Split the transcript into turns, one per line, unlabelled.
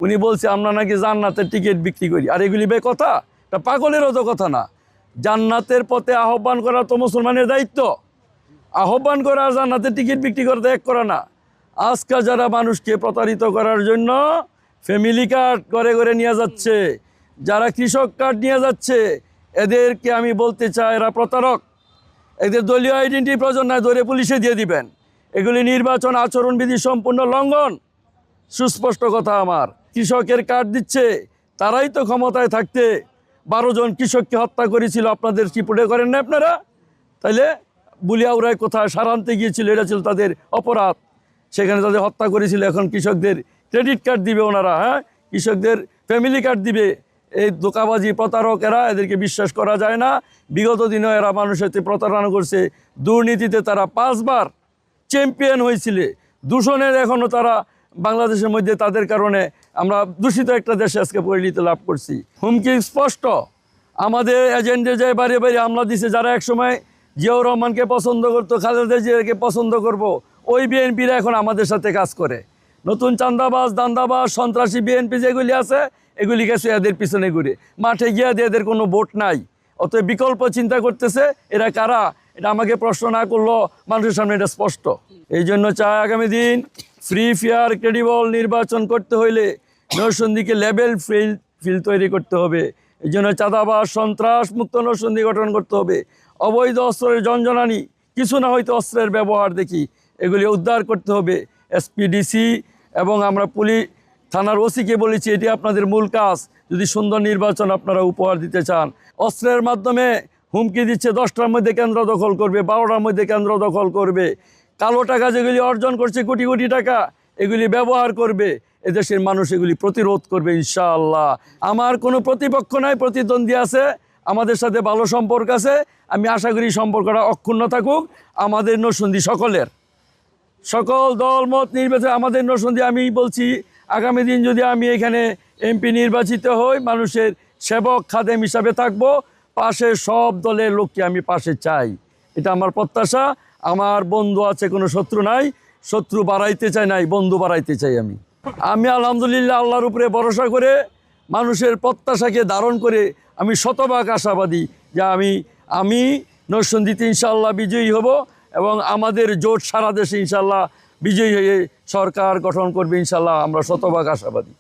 উনি বলছে আমরা নাকি জান্নাতের টিকিট বিক্রি করি। আর এগুলি বে কথা, এটা পাগলেরও তো কথা না। জান্নাতের পথে আহ্বান করা তো মুসলমানের দায়িত্ব। আহ্বান করা আর জান্নাতের টিকিট বিক্রি করতে এক করা না। আজকাল যারা মানুষকে প্রতারিত করার জন্য ফ্যামিলি কার্ড ঘরে ঘরে নিয়ে যাচ্ছে, যারা কৃষক কার্ড নিয়ে যাচ্ছে, এদেরকে আমি বলতে চাই এরা প্রতারক। এদের দলীয় আইডেন্টি প্রয়োজন নয়, ধরে পুলিশে দিয়ে দিবেন। এগুলি নির্বাচন আচরণবিধি সম্পূর্ণ লঙ্ঘন। সুস্পষ্ট কথা আমার। কৃষকের কার্ড দিচ্ছে, তারাই তো ক্ষমতায় থাকতে 12 জন কৃষককে হত্যা করেছিল। আপনাদের রিপোর্টে করেন না আপনারা? তাইলে বুলিয়াউড়ায় কোথায় সারান্তে গিয়েছিল, এটা ছিল তাদের অপরাধ। সেখানে তাদের হত্যা করেছিল। এখন কৃষকদের ক্রেডিট কার্ড দিবে ওনারা, হ্যাঁ, কৃষকদের ফ্যামিলি কার্ড দিবে। এই ধোঁকাবাজি প্রতারক এরা, এদেরকে বিশ্বাস করা যায় না। বিগত দিনেও এরা মানুষের প্রতারণা করছে। দুর্নীতিতে তারা 5 বার চ্যাম্পিয়ন হয়েছিল। দূষণের এখনও তারা বাংলাদেশের মধ্যে, তাদের কারণে আমরা দূষিত একটা দেশে আজকে পরিণতি লাভ করছি। হুমকি স্পষ্ট। আমাদের এজেন্ডে যায় বাড়ি বাড়ি হামলা দিছে। যারা একসময় জিয়াউর রহমানকে পছন্দ করতো, খালেদা জিয়াকে পছন্দ করব, ওই বিএনপিরা এখন আমাদের সাথে কাজ করে। নতুন চাঁদাবাজ, দান্দাবাজ, সন্ত্রাসী বিএনপি যেগুলি আছে, এগুলি গেছে এদের পিছনে ঘুরে। মাঠে গিয়ে এদের কোনো ভোট নাই, অতএব বিকল্প চিন্তা করতেছে। এরা কারা, এটা আমাকে প্রশ্ন না করলেও মানুষের সামনে এটা স্পষ্ট। এই জন্য চাই আগামী দিন ফ্রি, ফেয়ার, ক্রেডিবল নির্বাচন করতে হইলে নরসিংদীকে লেভেল ফিল্ড তৈরি করতে হবে। এই জন্য চাঁদাবাজ, সন্ত্রাস মুক্ত নরসিংদী গঠন করতে হবে। অবৈধ অস্ত্রের জঞ্জনানি, কিছু না হয়তো অস্ত্রের ব্যবহার দেখি, এগুলি উদ্ধার করতে হবে। এসপিডিসি এবং আমরা পুলিশ থানার ওসিকে বলেছি, এটি আপনাদের মূল কাজ। যদি সুন্দর নির্বাচন আপনারা উপহার দিতে চান। অস্ত্রের মাধ্যমে হুমকি দিচ্ছে 10টার মধ্যে কেন্দ্র দখল করবে, 12টার মধ্যে কেন্দ্র দখল করবে। কালো টাকা যেগুলি অর্জন করছে, কোটি কোটি টাকা, এগুলি ব্যবহার করবে। এদেশের মানুষ এগুলি প্রতিরোধ করবে ইনশাআল্লাহ। আমার কোনো প্রতিপক্ষ নাই, প্রতিদ্বন্দ্বী আছে, আমাদের সাথে ভালো সম্পর্ক আছে। আমি আশা করি সম্পর্কটা অক্ষুণ্ণ থাকুক। আমাদের নরসিংদী সকলের, সকল দল মত নির্বাচনে আমাদের নরসিংদী, আমি বলছি আগামী দিন যদি আমি এখানে এমপি নির্বাচিত হই, মানুষের সেবক খাদেম হিসাবে থাকব। পাশে সব দলের লোককে আমি পাশে চাই, এটা আমার প্রত্যাশা। আমার বন্ধু আছে, কোনো শত্রু নাই। শত্রু বাড়াইতে চাই নাই, বন্ধু বাড়াইতে চাই। আমি আলহামদুলিল্লাহ আল্লাহর উপরে ভরসা করে, মানুষের প্রত্যাশাকে ধারণ করে আমি শতভাগ আশাবাদী যে আমি নরসিংদীতে ইনশাআল্লাহ বিজয়ী হব এবং আমাদের জোট সারা দেশে ইনশাআল্লাহ বিজয়ী হয়ে সরকার গঠন করবে ইনশাআল্লাহ। আমরা শতভাগ আশাবাদী।